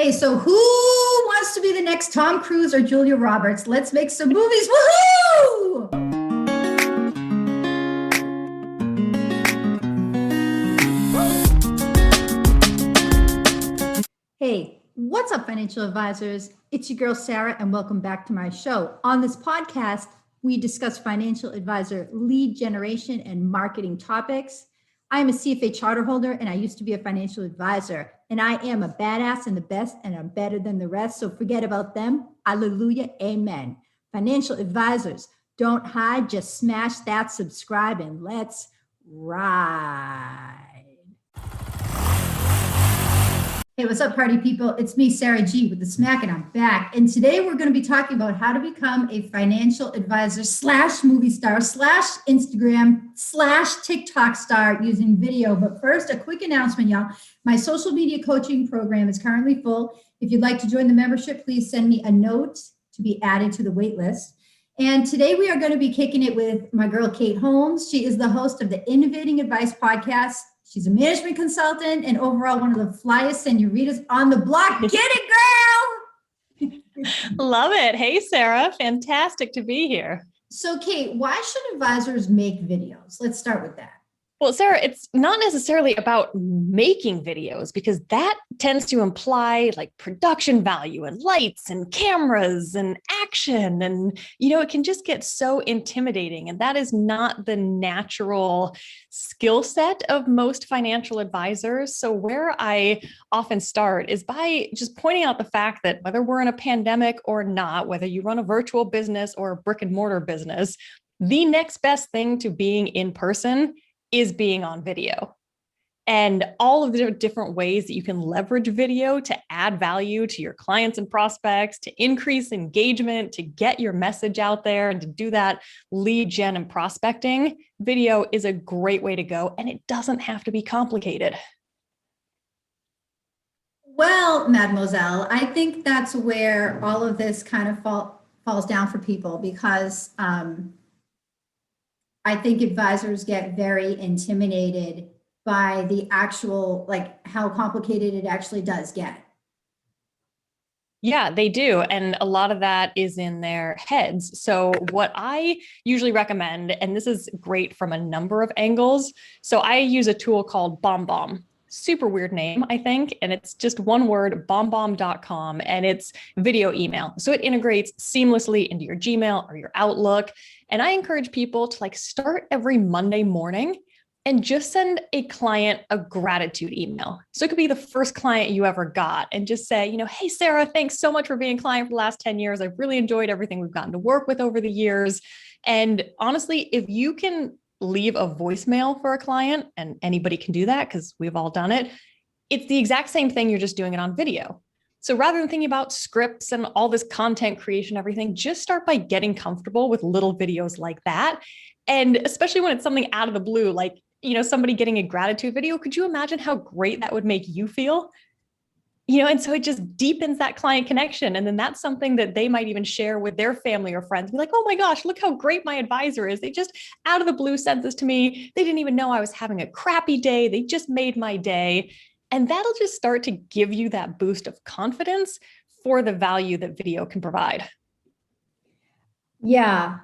Hey, so who wants to be the next Tom Cruise or Julia Roberts? Let's make some movies. Woohoo! Hey, what's up, financial advisors? It's your girl, Sarah, and welcome back to my show. On this podcast, we discuss financial advisor lead generation and marketing topics. I am a CFA charter holder, and I used to be a financial advisor, and I am a badass and the best, and I'm better than the rest, so forget about them. Hallelujah, amen. Financial advisors, don't hide, just smash that subscribe, and let's ride. Hey, what's up, party people? It's me, Sarah G, with the Smack, and I'm back. And today we're going to be talking about how to become a financial advisor / movie star / Instagram / TikTok star using video. But first, a quick announcement, y'all. My social media coaching program is currently full. If you'd like to join the membership, please send me a note to be added to the wait list. And today we are going to be kicking it with my girl, Kate Holmes. She is the host of the Innovating Advice podcast. She's a management consultant and overall one of the flyest senoritas on the block. Get it, girl! Love it. Hey, Sarah. Fantastic to be here. So, Kate, why should advisors make videos? Let's start with that. Well, Sarah, it's not necessarily about making videos because that tends to imply like production value and lights and cameras and action. And, it can just get so intimidating. And that is not the natural skill set of most financial advisors. So where I often start is by just pointing out the fact that whether we're in a pandemic or not, whether you run a virtual business or a brick and mortar business, the next best thing to being in person is being on video. And all of the different ways that you can leverage video to add value to your clients and prospects, to increase engagement, to get your message out there, and to do that lead gen and prospecting, video is a great way to go. And it doesn't have to be complicated. Well, mademoiselle, I think that's where all of this kind of falls down for people because I think advisors get very intimidated by the actual, like how complicated it actually does get. Yeah, they do. And a lot of that is in their heads. So what I usually recommend, and this is great from a number of angles. So I use a tool called BombBomb. Super weird name, I think. And it's just one word, bombbomb.com, and it's video email. So it integrates seamlessly into your Gmail or your Outlook. And I encourage people to start every Monday morning and just send a client a gratitude email. So it could be the first client you ever got and just say, hey, Sarah, thanks so much for being a client for the last 10 years. I've really enjoyed everything we've gotten to work with over the years. And honestly, if you can leave a voicemail for a client, and anybody can do that because we've all done it, it's the exact same thing. You're just doing it on video. So rather than thinking about scripts and all this content creation, everything, just start by getting comfortable with little videos like that. And especially when it's something out of the blue, like, somebody getting a gratitude video, could you imagine how great that would make you feel? And so it just deepens that client connection. And then that's something that they might even share with their family or friends. Be like, oh my gosh, look how great my advisor is. They just out of the blue sent this to me. They didn't even know I was having a crappy day. They just made my day. And that'll just start to give you that boost of confidence for the value that video can provide. Yeah.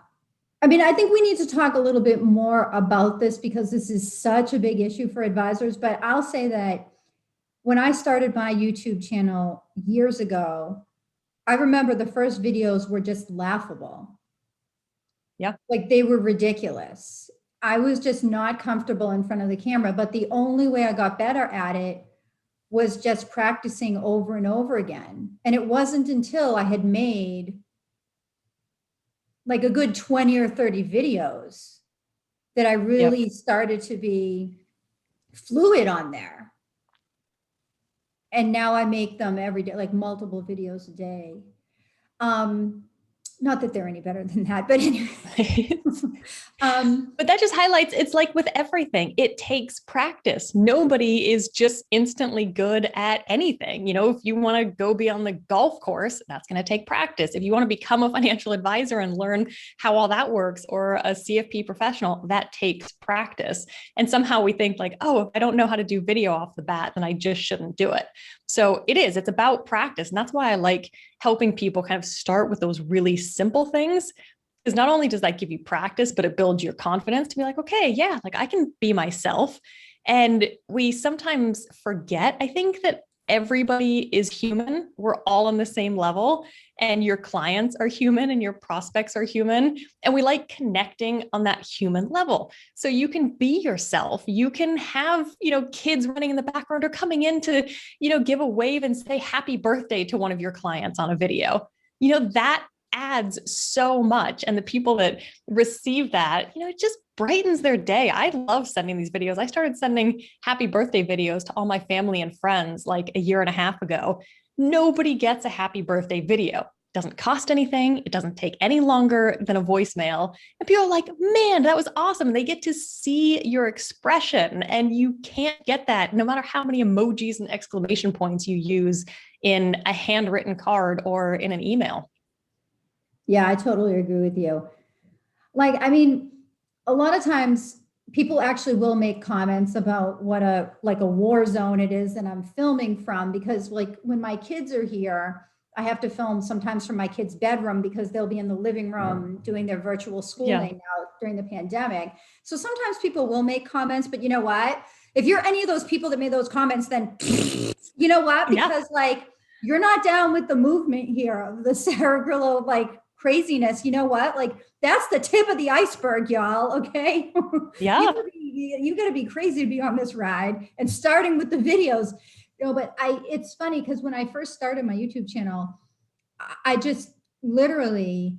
I mean, I think we need to talk a little bit more about this because this is such a big issue for advisors. But I'll say that when I started my YouTube channel years ago, I remember the first videos were just laughable. Yeah. Like they were ridiculous. I was just not comfortable in front of the camera. But the only way I got better at it was just practicing over and over again. And it wasn't until I had made like a good 20 or 30 videos that I really started to be fluid on there. And now I make them every day, like multiple videos a day. Not that they're any better than that, but anyway. But that just highlights, it's like with everything, it takes practice. Nobody is just instantly good at anything. If you want to go be on the golf course, that's going to take practice. If you want to become a financial advisor and learn how all that works, or a CFP professional, that takes practice. And somehow we think like, oh, if I don't know how to do video off the bat, then I just shouldn't do it. So it's about practice. And that's why I like helping people kind of start with those really simple things. Because not only does that give you practice, but it builds your confidence to be like, okay, yeah, like I can be myself. And we sometimes forget, I think, that everybody is human. We're all on the same level, and your clients are human and your prospects are human. And we like connecting on that human level. So you can be yourself. You can have, kids running in the background or coming in to, give a wave and say happy birthday to one of your clients on a video. That adds so much. And the people that receive that, it just brightens their day. I love sending these videos. I started sending happy birthday videos to all my family and friends like a year and a half ago. Nobody gets a happy birthday video. It doesn't cost anything. It doesn't take any longer than a voicemail. And people are like, man, that was awesome. And they get to see your expression. And you can't get that no matter how many emojis and exclamation points you use in a handwritten card or in an email. Yeah, I totally agree with you. A lot of times people actually will make comments about what a war zone it is that I'm filming from, because like when my kids are here, I have to film sometimes from my kids' bedroom because they'll be in the living room doing their virtual schooling now during the pandemic. So sometimes people will make comments, but you know what? If you're any of those people that made those comments, then you know what? Because you're not down with the movement here of the Sarah Grillo craziness. You know what? That's the tip of the iceberg, y'all. Okay. Yeah. You gotta be crazy to be on this ride, and starting with the videos. But it's funny because when I first started my YouTube channel, I just literally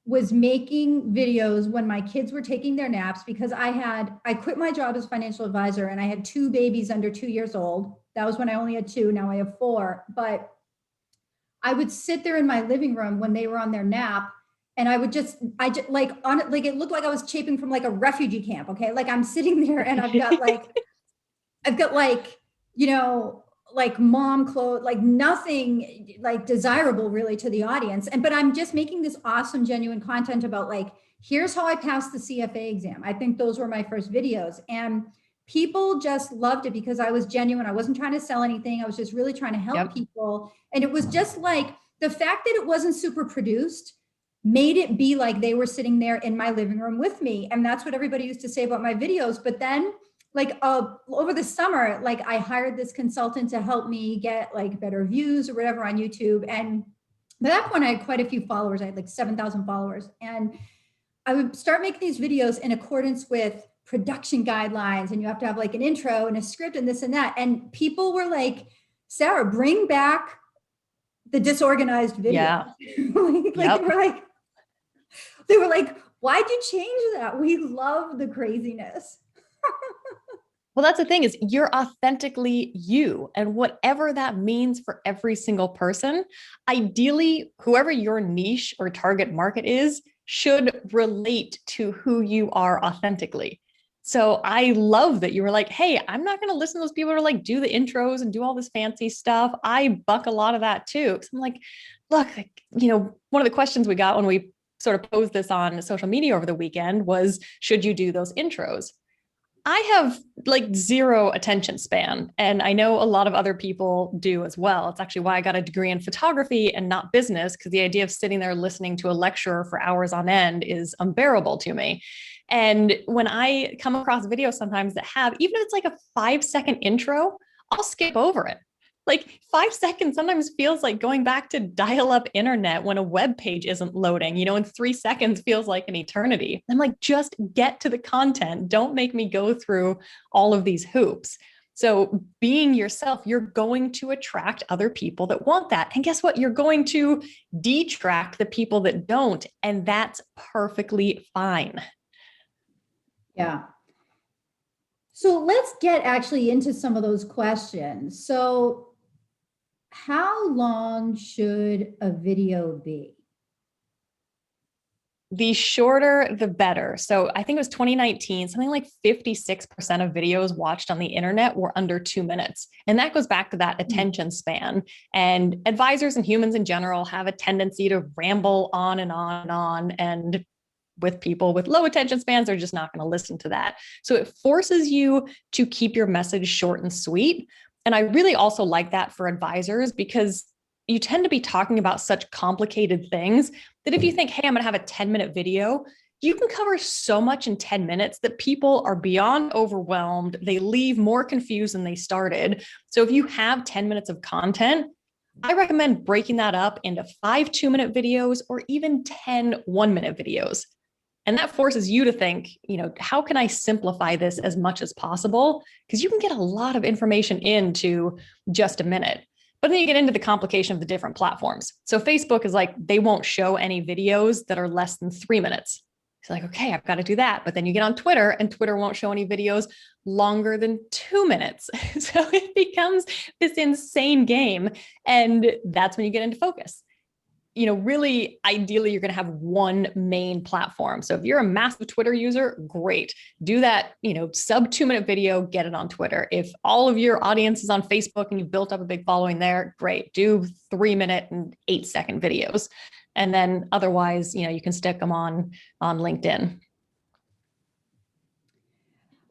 was making videos when my kids were taking their naps, because I quit my job as financial advisor and I had 2 babies under 2 years old. That was when I only had 2. Now I have 4. But I would sit there in my living room when they were on their nap, and it looked like I was chaping from a refugee camp. Okay. I'm sitting there and I've got mom clothes, nothing desirable really to the audience. But I'm just making this awesome, genuine content about here's how I passed the CFA exam. I think those were my first videos, and people just loved it because I was genuine. I wasn't trying to sell anything. I was just really trying to help people. And it was just the fact that it wasn't super produced made it be like they were sitting there in my living room with me. And that's what everybody used to say about my videos. But then over the summer, I hired this consultant to help me get better views or whatever on YouTube. And by that point I had quite a few followers. I had 7,000 followers. And I would start making these videos in accordance with production guidelines, and you have to have an intro and a script and this and that. And people were like, Sarah, bring back the disorganized video. Yeah. They were like, why'd you change that? We love the craziness. Well, that's the thing, is you're authentically you, and whatever that means for every single person, ideally, whoever your niche or target market is should relate to who you are authentically. So I love that you were like, hey, I'm not going to listen to those people who are do the intros and do all this fancy stuff. I buck a lot of that too. So I'm like, look, one of the questions we got when we sort of posed this on social media over the weekend was, should you do those intros? I have zero attention span, and I know a lot of other people do as well. It's actually why I got a degree in photography and not business, because the idea of sitting there listening to a lecturer for hours on end is unbearable to me. And when I come across videos sometimes that have, even if it's a 5-second intro, I'll skip over it. 5 seconds sometimes feels like going back to dial-up internet when a web page isn't loading, and 3 seconds feels like an eternity. I'm like, just get to the content. Don't make me go through all of these hoops. So being yourself, you're going to attract other people that want that. And guess what? You're going to detract the people that don't. And that's perfectly fine. Yeah. So let's get actually into some of those questions. So how long should a video be? The shorter, the better. So I think it was 2019, something like 56% of videos watched on the internet were under 2 minutes. And that goes back to that attention span. And advisors and humans in general have a tendency to ramble on and on and on. And with people with low attention spans, they're just not going to listen to that. So it forces you to keep your message short and sweet. And I really also like that for advisors because you tend to be talking about such complicated things that if you think, hey, I'm going to have a 10-minute video, you can cover so much in 10 minutes that people are beyond overwhelmed. They leave more confused than they started. So if you have 10 minutes of content, I recommend breaking that up into 5 2-minute videos or even 10 1-minute videos. And that forces you to think, how can I simplify this as much as possible? Because you can get a lot of information into just a minute. But then you get into the complication of the different platforms. So Facebook is like, they won't show any videos that are less than 3 minutes. It's like, okay, I've got to do that. But then you get on Twitter and Twitter won't show any videos longer than 2 minutes. So it becomes this insane game. And that's when you get into focus. Really, ideally, you're going to have one main platform. So if you're a massive Twitter user, great. Do that, sub 2-minute video, get it on Twitter. If all of your audience is on Facebook and you've built up a big following there, great. Do 3-minute and 8-second videos. And then otherwise, you can stick them on LinkedIn.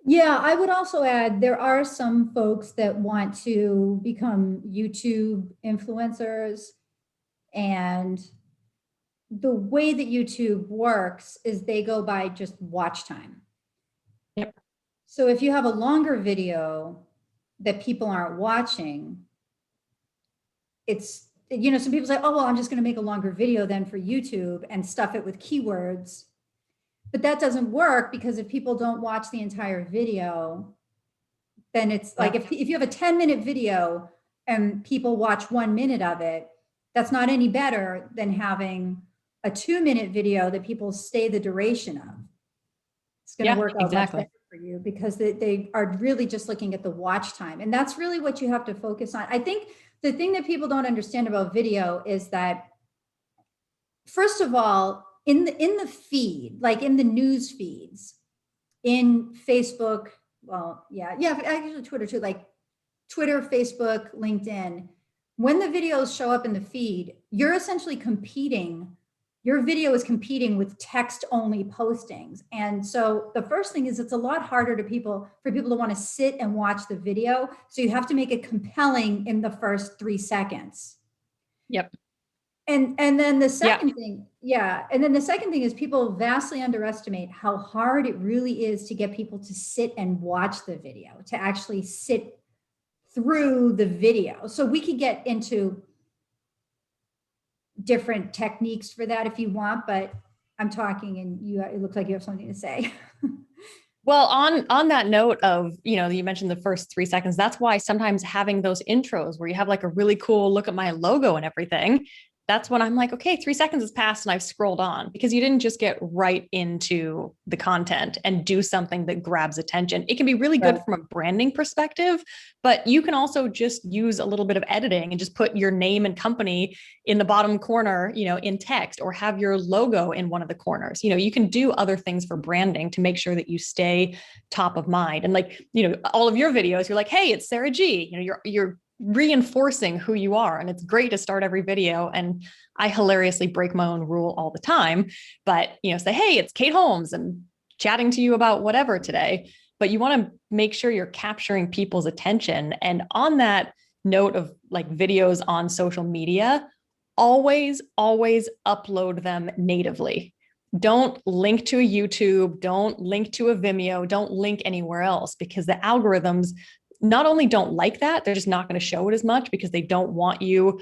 Yeah, I would also add there are some folks that want to become YouTube influencers. And the way that YouTube works is they go by just watch time. Yep. So if you have a longer video that people aren't watching, it's, some people say, oh, well, I'm just going to make a longer video then for YouTube and stuff it with keywords. But that doesn't work because if people don't watch the entire video, then it's like if you have a 10-minute video and people watch 1 minute of it, that's not any better than having a 2-minute video that people stay the duration of. It's going to work out much better for you because they are really just looking at the watch time. And that's really what you have to focus on. I think the thing that people don't understand about video is that, first of all, in the feed, like in the news feeds, in Facebook, actually Twitter too, like Twitter, Facebook, LinkedIn, when the videos show up in the feed, you're essentially competing. Your video is competing with text only postings. And so the first thing is it's a lot harder for people to want to sit and watch the video. So you have to make it compelling in the first 3 seconds. Yep. And then the second thing, and then the second thing is people vastly underestimate how hard it really is to get people to sit and watch the video, to actually sit through the video. So we could get into different techniques for that if you want, but I'm talking and it looks like you have something to say. Well, on that note of, you mentioned the first 3 seconds, that's why sometimes having those intros where you have like a really cool look at my logo and everything, that's when I'm like, okay, 3 seconds has passed and I've scrolled on, because you didn't just get right into the content and do something that grabs attention. It can be really good from a branding perspective, but you can also just use a little bit of editing and just put your name and company in the bottom corner, in text, or have your logo in one of the corners. You can do other things for branding to make sure that you stay top of mind. And like, all of your videos, you're like, hey, it's Sarah G. You're reinforcing who you are. And it's great to start every video. And I hilariously break my own rule all the time, but, say, hey, it's Kate Holmes and chatting to you about whatever today, but you want to make sure you're capturing people's attention. And on that note of like videos on social media, always upload them natively. Don't link to a YouTube, don't link to a Vimeo, don't link anywhere else, because the algorithms not only don't like that, they're just not going to show it as much because they don't want you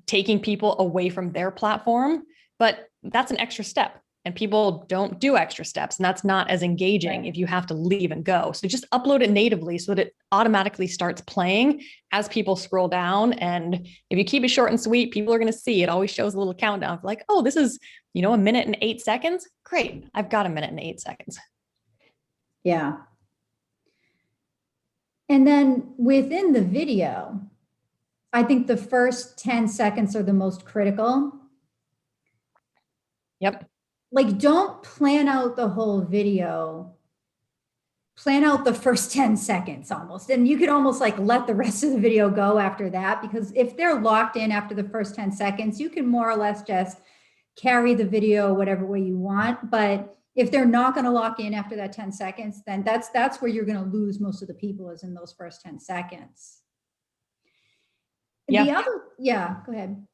taking people away from their platform. But that's an extra step, and people don't do extra steps, and that's not as engaging if you have to leave and go. So just upload it natively so that it automatically starts playing as people scroll down. And if you keep it short and sweet, people are going to see it. Always shows a little countdown like, oh, this is, 1 minute and 8 seconds. Great. I've got 1 minute and 8 seconds. Yeah. And then within the video, I think the first 10 seconds are the most critical. Yep. like, don't plan out the whole video. Plan out the first 10 seconds almost. And you could almost like let the rest of the video go after that, because if they're locked in after the first 10 seconds, you can more or less just carry the video whatever way you want. But if they're not going to lock in after that 10 seconds, then that's where you're going to lose most of the people, is in those first 10 seconds. Yeah. The other, yeah, go ahead.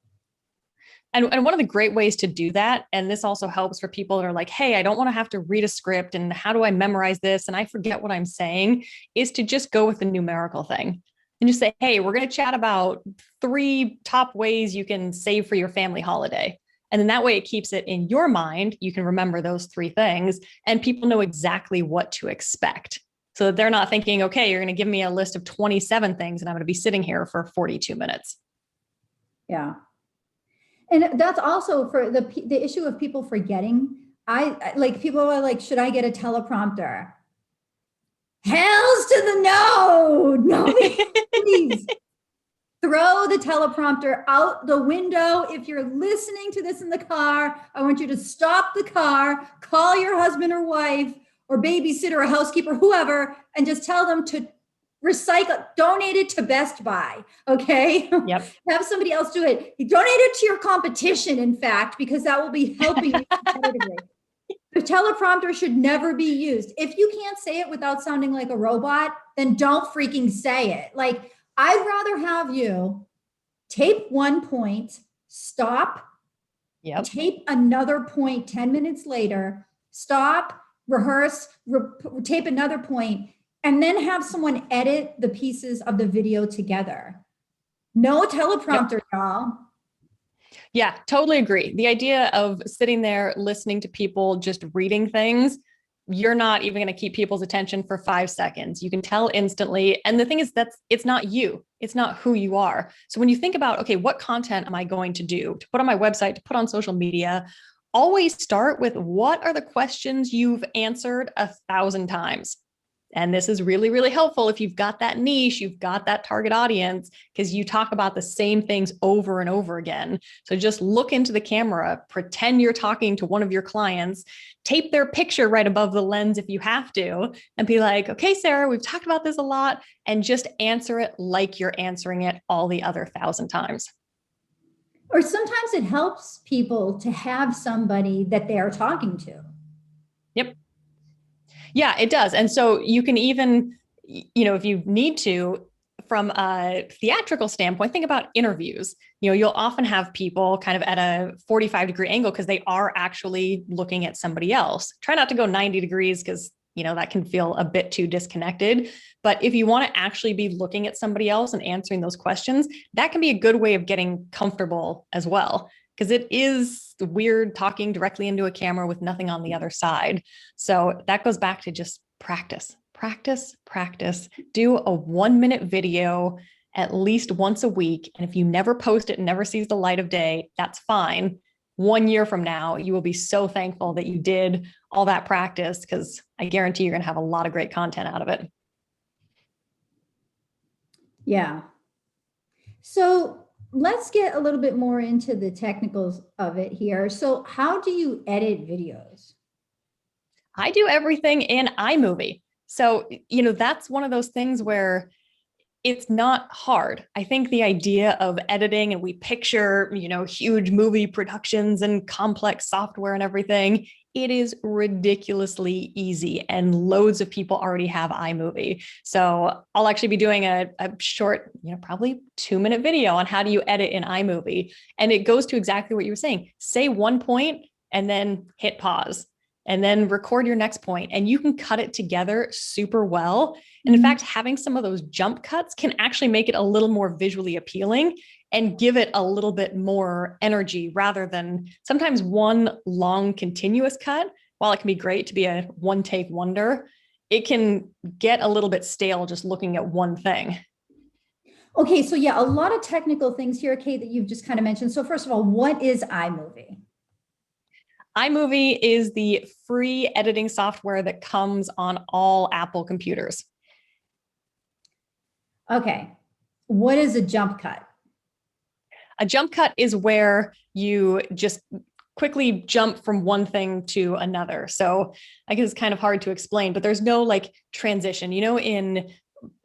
And one of the great ways to do that, and this also helps for people that are like, hey, I don't want to have to read a script and how do I memorize this? And I forget what I'm saying, is to just go with the numerical thing and just say, hey, we're going to chat about 3 top ways you can save for your family holiday. And then that way it keeps it in your mind. You can remember those 3 things and people know exactly what to expect. So that they're not thinking, okay, you're going to give me a list of 27 things and I'm going to be sitting here for 42 minutes. Yeah. And that's also for the issue of people forgetting. I like, people are like, should I get a teleprompter? Hells to the no. No, please. Throw the teleprompter out the window. If you're listening to this in the car, I want you to stop the car, call your husband or wife or babysitter or housekeeper, whoever, and just tell them to recycle, donate it to Best Buy. Okay. Yep. Have somebody else do it. You donate it to your competition, in fact, because that will be helping you competitively. The teleprompter should never be used. If you can't say it without sounding like a robot, then don't freaking say it. Like, I'd rather have you tape one point, stop, Yep. tape another point 10 minutes later, stop, rehearse, tape another point, and then have someone edit the pieces of the video together. No teleprompter, yep. Y'all. Yeah, totally agree. The idea of sitting there listening to people just reading things, you're not even going to keep people's attention for 5 seconds. You can tell instantly. And the thing is, it's not you. It's not who you are. So when you think about, okay, what content am I going to do, to put on my website, to put on social media, always start with, what are the questions you've answered 1,000 times? And this is really, really helpful if you've got that niche, you've got that target audience, because you talk about the same things over and over again. So just look into the camera, pretend you're talking to one of your clients, tape their picture right above the lens if you have to, and be like, okay, Sarah, we've talked about this a lot, and just answer it like you're answering it all the other 1,000 times. Or sometimes it helps people to have somebody that they are talking to. Yep. Yeah, it does. And so you can even, if you need to, from a theatrical standpoint, think about interviews. You'll often have people kind of at a 45-degree angle because they are actually looking at somebody else. Try not to go 90 degrees because, that can feel a bit too disconnected. But if you want to actually be looking at somebody else and answering those questions, that can be a good way of getting comfortable as well, because it is weird talking directly into a camera with nothing on the other side. So that goes back to just practice. Do a 1-minute video at least once a week. And if you never post it and never sees the light of day, that's fine. 1 year from now, you will be so thankful that you did all that practice, because I guarantee you're going to have a lot of great content out of it. Yeah. So let's get a little bit more into the technicals of it here. So how do you edit videos? I do everything in iMovie. So, that's one of those things where it's not hard. I think the idea of editing, and we picture, huge movie productions and complex software and everything, it is ridiculously easy, and loads of people already have iMovie. So I'll actually be doing a short, probably 2-minute video on how do you edit in iMovie. And it goes to exactly what you were saying. Say one point and then hit pause, and then record your next point, and you can cut it together super well. And in fact, having some of those jump cuts can actually make it a little more visually appealing and give it a little bit more energy, rather than sometimes one long continuous cut. While it can be great to be a one-take wonder, it can get a little bit stale just looking at one thing. Okay, so yeah, a lot of technical things here, Kate, that you've just kind of mentioned. So first of all, what is iMovie? iMovie is the free editing software that comes on all Apple computers. Okay. What is a jump cut? A jump cut is where you just quickly jump from one thing to another. So I guess it's kind of hard to explain, but there's no like transition. In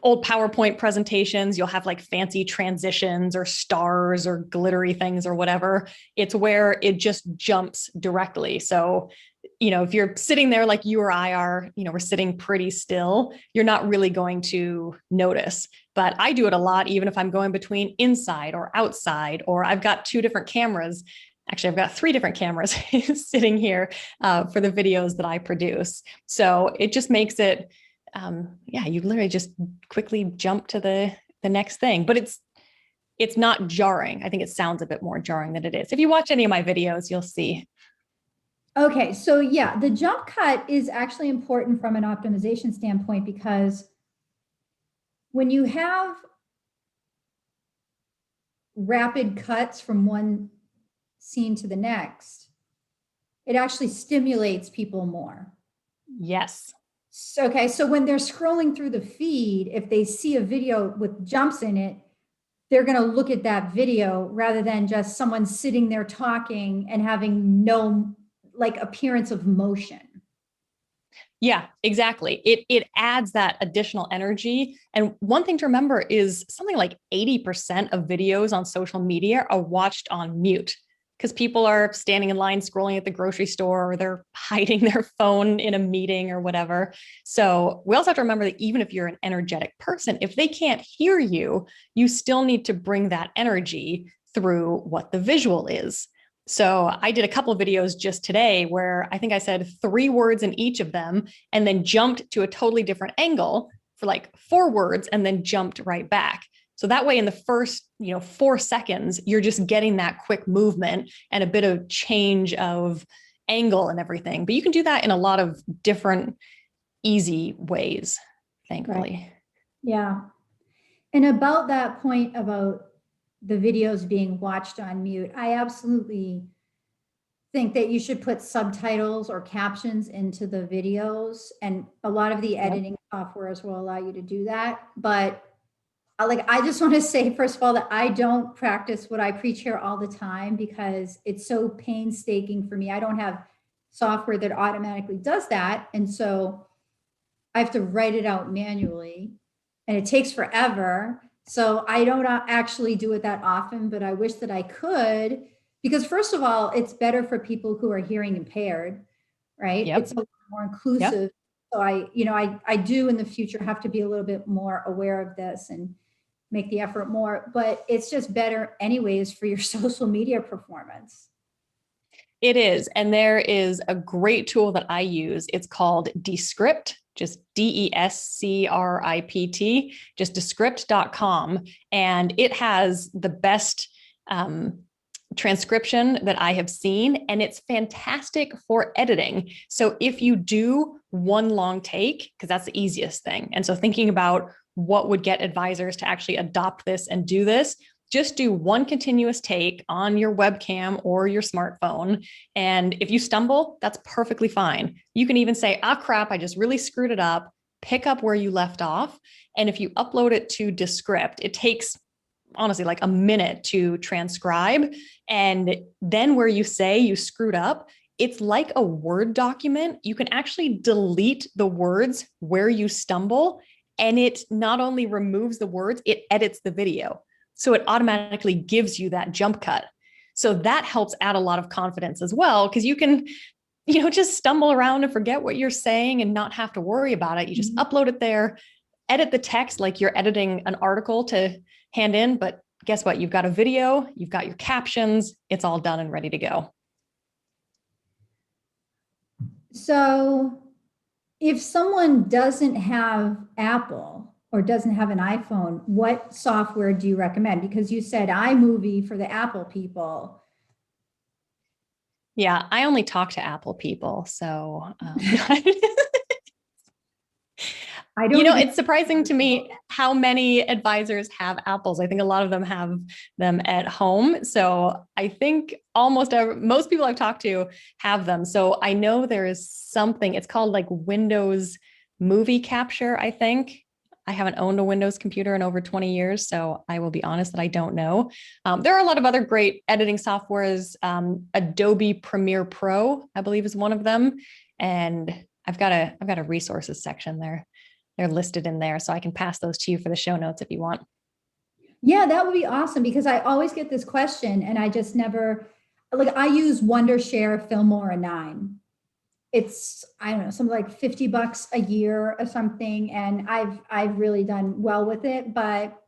old PowerPoint presentations, you'll have like fancy transitions or stars or glittery things or whatever. It's where it just jumps directly. So, if you're sitting there like you or I are, we're sitting pretty still, you're not really going to notice. But I do it a lot, even if I'm going between inside or outside, or I've got two different cameras. Actually, I've got three different cameras sitting here for the videos that I produce. So it just makes it, you literally just quickly jump to the next thing. But it's not jarring. I think it sounds a bit more jarring than it is. If you watch any of my videos, you'll see. Okay, so yeah, the jump cut is actually important from an optimization standpoint, because when you have rapid cuts from one scene to the next, it actually stimulates people more. Yes. Okay, so when they're scrolling through the feed, if they see a video with jumps in it, they're going to look at that video rather than just someone sitting there talking and having no like appearance of motion. Yeah, exactly. It adds that additional energy. And one thing to remember is something like 80% of videos on social media are watched on mute, because people are standing in line scrolling at the grocery store, or they're hiding their phone in a meeting or whatever. So we also have to remember that even if you're an energetic person, if they can't hear you, you still need to bring that energy through what the visual is. So I did a couple of videos just today where I think I said 3 words in each of them and then jumped to a totally different angle for like 4 words and then jumped right back. So that way in the first, 4 seconds, you're just getting that quick movement and a bit of change of angle and everything. But you can do that in a lot of different easy ways, thankfully. Right. Yeah. And about that point about the videos being watched on mute, I absolutely think that you should put subtitles or captions into the videos, and a lot of the editing softwares will allow you to do that. But I just want to say, first of all, that I don't practice what I preach here all the time because it's so painstaking for me. I don't have software that automatically does that. And so I have to write it out manually, and it takes forever. So I don't actually do it that often, but I wish that I could, because first of all, it's better for people who are hearing impaired, right? Yep. It's a lot more inclusive. Yep. So I do in the future have to be a little bit more aware of this and make the effort more, but it's just better anyways for your social media performance. It is. And there is a great tool that I use. It's called Descript, just Descript, just descript.com. And it has the best transcription that I have seen. And it's fantastic for editing. So if you do one long take, because that's the easiest thing. And so thinking about what would get advisors to actually adopt this and do this, just do one continuous take on your webcam or your smartphone. And if you stumble, that's perfectly fine. You can even say, crap, I just really screwed it up. Pick up where you left off. And if you upload it to Descript, it takes honestly like a minute to transcribe. And then where you say you screwed up, it's like a Word document. You can actually delete the words where you stumble. And it not only removes the words, it edits the video. So it automatically gives you that jump cut. So that helps add a lot of confidence as well, because you can, just stumble around and forget what you're saying and not have to worry about it. You just upload it there, edit the text like you're editing an article to hand in. But guess what? You've got a video, you've got your captions, it's all done and ready to go. So if someone doesn't have Apple or doesn't have an iPhone, what software do you recommend? Because you said iMovie for the Apple people. Yeah, I only talk to Apple people. So, I don't it's surprising to me how many advisors have Apples. I think a lot of them have them at home. So I think most people I've talked to have them. So I know there is something, it's called like Windows Movie Capture, I think. I haven't owned a Windows computer in over 20 years, so I will be honest that I don't know. There are a lot of other great editing softwares. Adobe Premiere Pro, I believe, is one of them, and I've got a resources section there. They're listed in there, so I can pass those to you for the show notes if you want. Yeah, that would be awesome because I always get this question and I just never, like, I use Wondershare Filmora 9. It's, I don't know, something like $50 a year or something. And I've really done well with it, but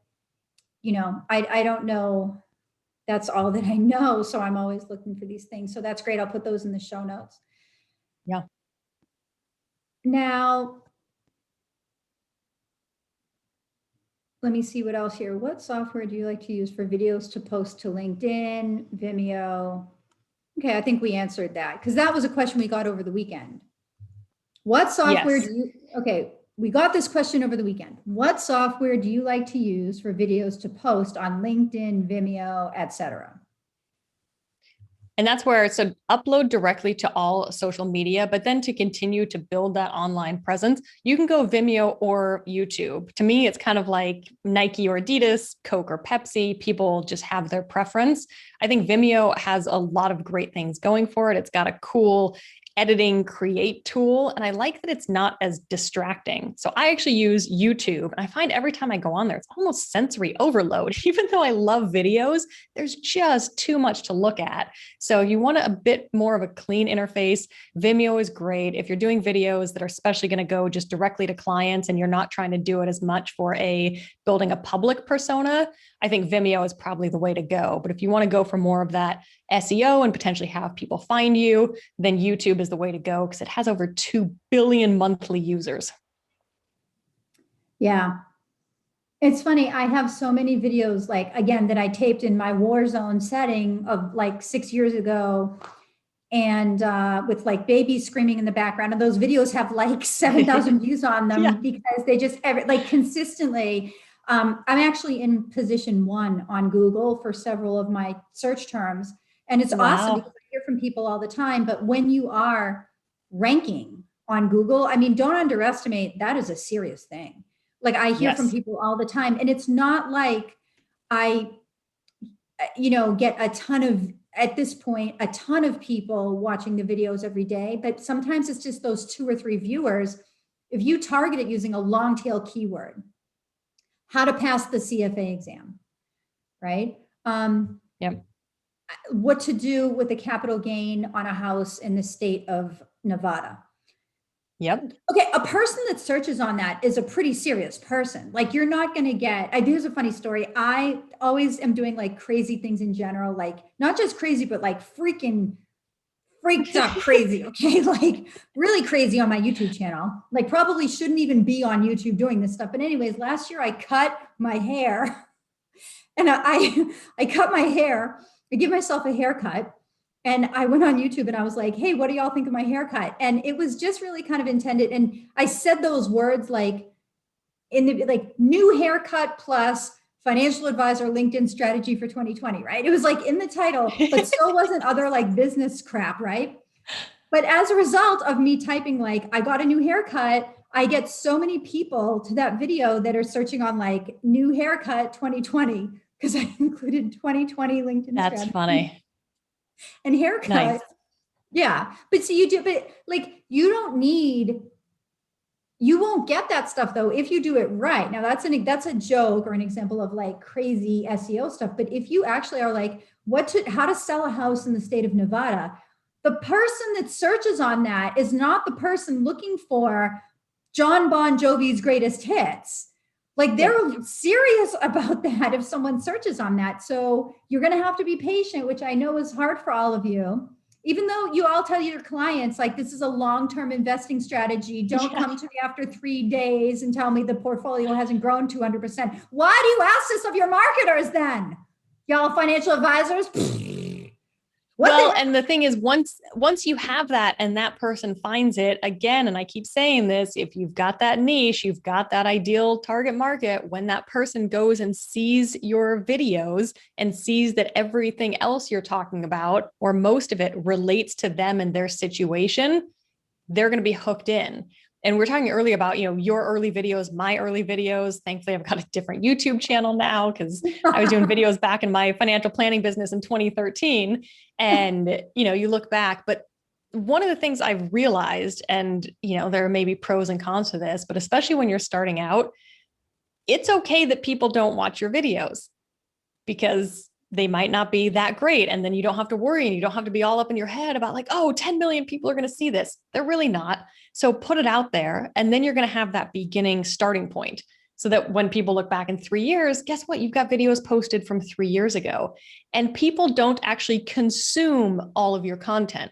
I don't know. That's all that I know. So I'm always looking for these things. So that's great. I'll put those in the show notes. Yeah. Now, let me see what else here. What software do you like to use for videos to post to LinkedIn, Vimeo? Okay, I think we answered that because that was a question we got over the weekend. What software Yes. do you, okay, we got this question over the weekend. What software do you like to use for videos to post on LinkedIn, Vimeo, etc.? And that's where, so upload directly to all social media, but then to continue to build that online presence, you can go Vimeo or YouTube. To me, it's kind of like Nike or Adidas, Coke or Pepsi. People just have their preference. I think Vimeo has a lot of great things going for it. It's got a cool editing create tool. And I like that it's not as distracting. So I actually use YouTube and I find every time I go on there, it's almost sensory overload. Even though I love videos, there's just too much to look at. So you want a bit more of a clean interface. Vimeo is great. If you're doing videos that are especially going to go just directly to clients and you're not trying to do it as much for building a public persona, I think Vimeo is probably the way to go. But if you want to go for more of that SEO and potentially have people find you, then YouTube is the way to go because it has over 2 billion monthly users. Yeah. It's funny. I have so many videos, like, again, that I taped in my war zone setting of like 6 years ago. And with like babies screaming in the background. And those videos have like 7,000 views on them Yeah. because they just like consistently. I'm actually in position 1 on Google for several of my search terms. And it's awesome because I hear from people all the time. But when you are ranking on Google, I mean, don't underestimate, that is a serious thing. Like I hear from people all the time. And it's not like I, get a ton of, at this point, a ton of people watching the videos every day, but sometimes it's just those 2 or 3 viewers. If you target it using a long tail keyword, how to pass the CFA exam, right? Yep. What to do with a capital gain on a house in the state of Nevada. Yep. Okay, a person that searches on that is a pretty serious person. Like you're not going to get, here's a funny story. I always am doing like crazy things in general, like not just crazy, but like freaking freaked up crazy. Okay. Like really crazy on my YouTube channel. Like probably shouldn't even be on YouTube doing this stuff. But anyways, last year I cut my hair and I cut my hair. I give myself a haircut. And I went on YouTube and I was like, hey, what do y'all think of my haircut? And it was just really kind of intended. And I said those words like in the like new haircut plus financial advisor LinkedIn strategy for 2020, right? It was like in the title, but so wasn't other like business crap, right? But as a result of me typing like, I got a new haircut, I get so many people to that video that are searching on like new haircut 2020 because I included 2020 LinkedIn That's strategy. funny. And haircut. Nice. Yeah. But see, you do, but like, you won't get that stuff though, if you do it right. Now that's a joke or an example of like crazy SEO stuff. But if you actually are like, how to sell a house in the state of Nevada, the person that searches on that is not the person looking for John Bon Jovi's greatest hits. Like they're serious about that if someone searches on that. So you're going to have to be patient, which I know is hard for all of you. Even though you all tell your clients, like, this is a long-term investing strategy. Don't come to me after 3 days and tell me the portfolio hasn't grown 200%. Why do you ask this of your marketers then? Y'all financial advisors? And the thing is, once you have that and that person finds it again, and I keep saying this, if you've got that niche, you've got that ideal target market, when that person goes and sees your videos and sees that everything else you're talking about, or most of it, relates to them and their situation, they're going to be hooked in. And we're talking earlier about, your early videos, my early videos. Thankfully, I've got a different YouTube channel now because I was doing videos back in my financial planning business in 2013. And, you look back, but one of the things I've realized, and, there may be pros and cons to this, but especially when you're starting out, it's okay that people don't watch your videos because they might not be that great. And then you don't have to worry and you don't have to be all up in your head about like, oh, 10 million people are going to see this. They're really not. So put it out there. And then you're going to have that beginning starting point so that when people look back in 3 years, guess what? You've got videos posted from 3 years ago and people don't actually consume all of your content.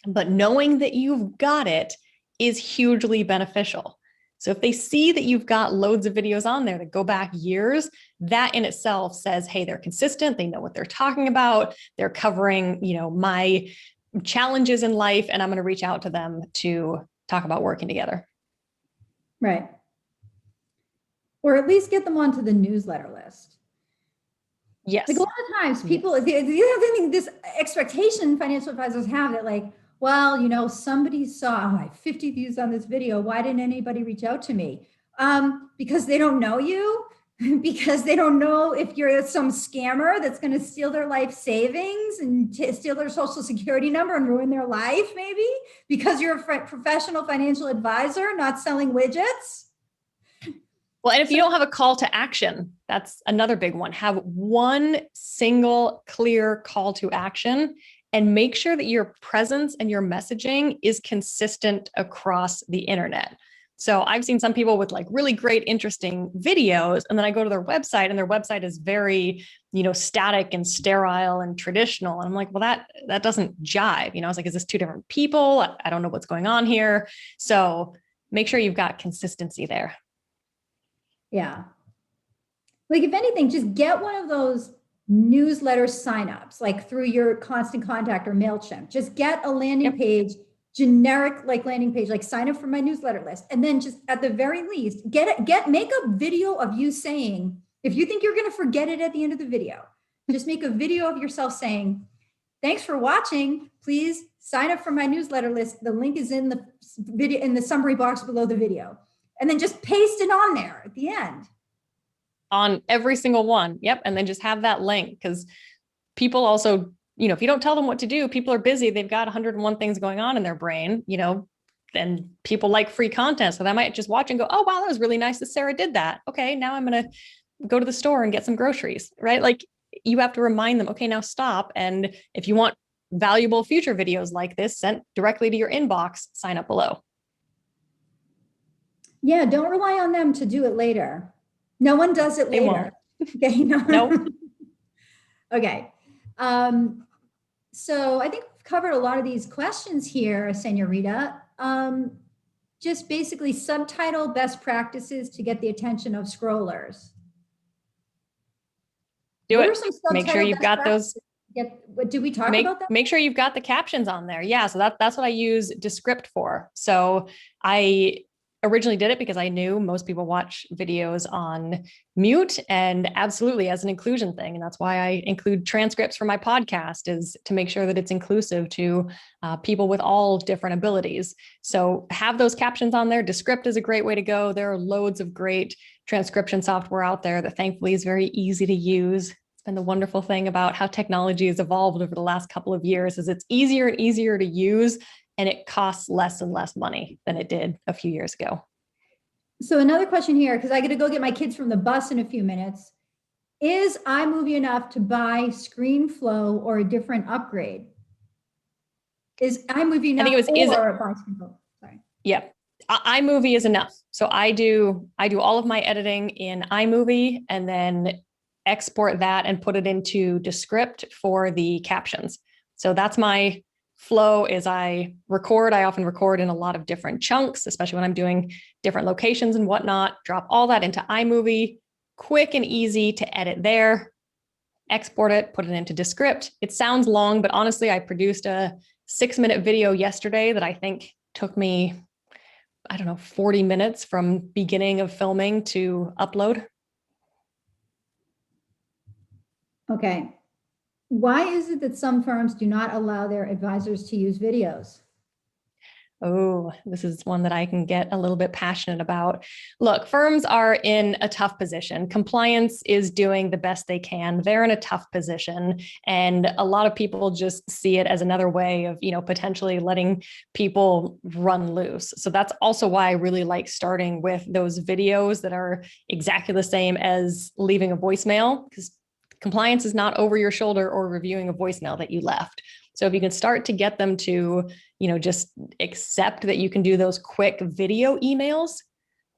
But knowing that you've got it is hugely beneficial. So if they see that you've got loads of videos on there that go back years, that in itself says, hey, they're consistent. They know what they're talking about. They're covering, my challenges in life, and I'm going to reach out to them to talk about working together. Right. Or at least get them onto the newsletter list. Yes. Like a lot of times people, the other thing, this expectation financial advisors have that like, well, somebody saw I have 50 views on this video. Why didn't anybody reach out to me? Because they don't know you, because they don't know if you're some scammer that's going to steal their life savings and steal their social security number and ruin their life, maybe because you're a professional financial advisor, not selling widgets. Well, and if you don't have a call to action, that's another big one. Have one single clear call to action and make sure that your presence and your messaging is consistent across the internet. So I've seen some people with like really great, interesting videos, and then I go to their website and their website is very, static and sterile and traditional. And I'm like, well, that doesn't jive. I was like, is this two different people? I don't know what's going on here. So make sure you've got consistency there. Yeah. Like if anything, just get one of those newsletter signups, like through your Constant Contact or MailChimp. Just get a landing page, generic like landing page, like sign up for my newsletter list. And then just at the very least, make a video of you saying, if you think you're going to forget it at the end of the video, just make a video of yourself saying, thanks for watching. Please sign up for my newsletter list. The link is in the video, in the summary box below the video. And then just paste it on there at the end. On every single one. Yep. And then just have that link because people also, if you don't tell them what to do, people are busy. They've got 101 things going on in their brain, and people like free content. So they might just watch and go, oh, wow, that was really nice that Sarah did that. Okay, now I'm going to go to the store and get some groceries, right? Like you have to remind them, okay, now stop. And if you want valuable future videos like this sent directly to your inbox, sign up below. Yeah, don't rely on them to do it later. No one does it later. Okay, Nope. Okay. So I think we've covered a lot of these questions here, Senorita. Just basically subtitle best practices to get the attention of scrollers. Do it. Make sure you've got those. Did we talk about that? Make sure you've got the captions on there. Yeah. So that's what I use Descript for. So I originally did it because I knew most people watch videos on mute, and absolutely as an inclusion thing. And that's why I include transcripts for my podcast, is to make sure that it's inclusive to people with all different abilities. So have those captions on there. Descript is a great way to go. There are loads of great transcription software out there that thankfully is very easy to use. It's been the wonderful thing about how technology has evolved over the last couple of years, is it's easier and easier to use, and it costs less and less money than it did a few years ago. So another question here, because I got to go get my kids from the bus in a few minutes. Is iMovie enough to buy ScreenFlow or a different upgrade? Is iMovie enough or buy ScreenFlow? Sorry. Yeah, iMovie is enough. So I do all of my editing in iMovie and then export that and put it into Descript for the captions. So that's my flow. Is I often record in a lot of different chunks, especially when I'm doing different locations and whatnot, drop all that into iMovie, quick and easy to edit there, export it, put it into Descript. It sounds long, but honestly, I produced a 6-minute video yesterday that I think took me, 40 minutes from beginning of filming to upload. Okay. Why is it that some firms do not allow their advisors to use videos? Oh, this is one that I can get a little bit passionate about. Look, firms are in a tough position. Compliance is doing the best they can. They're in a tough position. And a lot of people just see it as another way of, potentially letting people run loose. So that's also why I really like starting with those videos that are exactly the same as leaving a voicemail, because compliance is not over your shoulder or reviewing a voicemail that you left. So if you can start to get them to, just accept that you can do those quick video emails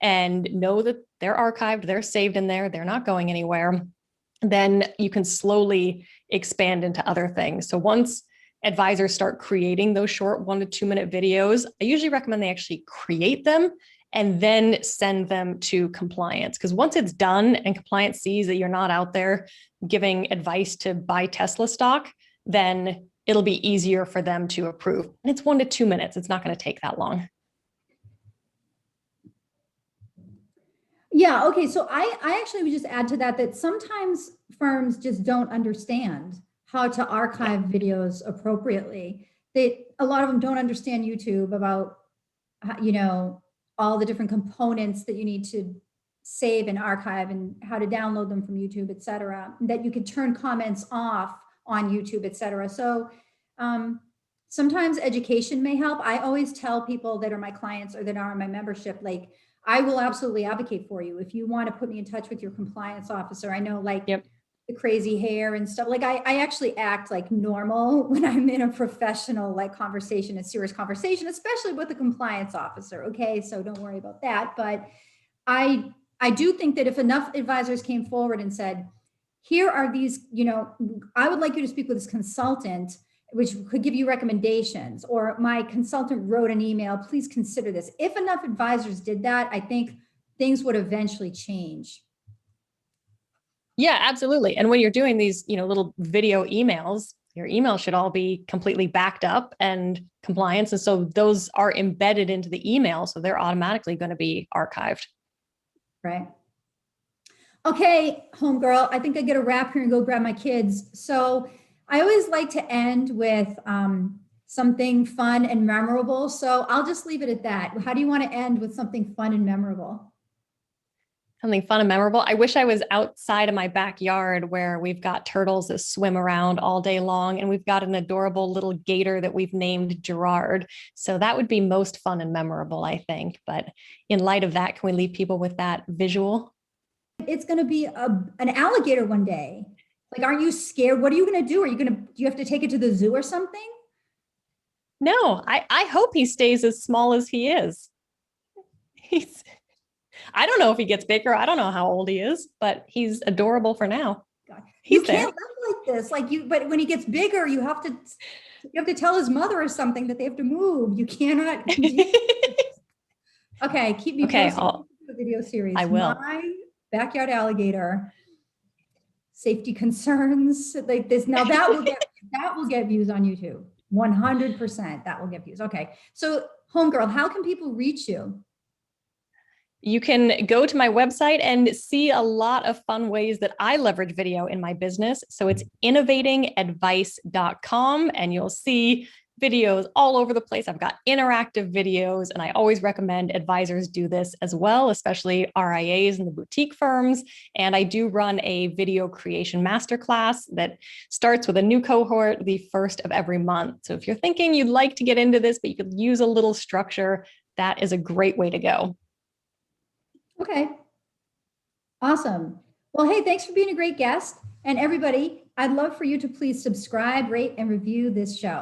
and know that they're archived, they're saved in there, they're not going anywhere, then you can slowly expand into other things. So once advisors start creating those short 1 to 2 minute videos, I usually recommend they actually create them and then send them to compliance. Because once it's done and compliance sees that you're not out there giving advice to buy Tesla stock, then it'll be easier for them to approve. And it's 1 to 2 minutes. It's not going to take that long. Yeah. Okay. So I actually would just add to that sometimes firms just don't understand how to archive videos appropriately. A lot of them don't understand YouTube about, all the different components that you need to save and archive and how to download them from YouTube, et cetera, that you could turn comments off on YouTube, et cetera. So sometimes education may help. I always tell people that are my clients or that are in my membership, like, I will absolutely advocate for you. If you want to put me in touch with your compliance officer, I know the crazy hair and stuff. Like I actually act like normal when I'm in a professional conversation, a serious conversation, especially with a compliance officer. Okay, so don't worry about that. But I do think that if enough advisors came forward and said, here are these, I would like you to speak with this consultant, which could give you recommendations, or my consultant wrote an email, please consider this. If enough advisors did that, I think things would eventually change. Yeah, absolutely. And when you're doing these, little video emails, your email should all be completely backed up and compliance. And so those are embedded into the email. So they're automatically going to be archived. Right. Okay, homegirl, I think I get a wrap here and go grab my kids. So I always like to end with something fun and memorable. So I'll just leave it at that. How do you want to end with something fun and memorable? Something fun and memorable. I wish I was outside of my backyard where we've got turtles that swim around all day long, and we've got an adorable little gator that we've named Gerard. So that would be most fun and memorable, I think. But in light of that, can we leave people with that visual? It's going to be an alligator one day. Like, aren't you scared? What are you going to do? Do you have to take it to the zoo or something? No, I hope he stays as small as he is. I don't know if he gets bigger. I don't know how old he is, but he's adorable for now. God. He's you can't live like this. But when he gets bigger, you have to tell his mother or something that they have to move. You cannot. Okay, keep me posted on the video series. I will. My backyard alligator. Safety concerns like this. Now that will get views on YouTube. 100% that will get views. Okay. So homegirl, how can people reach you? You can go to my website and see a lot of fun ways that I leverage video in my business. So it's innovatingadvice.com, and you'll see videos all over the place. I've got interactive videos, and I always recommend advisors do this as well, especially RIAs and the boutique firms. And I do run a video creation masterclass that starts with a new cohort the first of every month. So if you're thinking you'd like to get into this, but you could use a little structure, that is a great way to go. Okay. Awesome. Well, hey, thanks for being a great guest. And everybody, I'd love for you to please subscribe, rate, and review this show.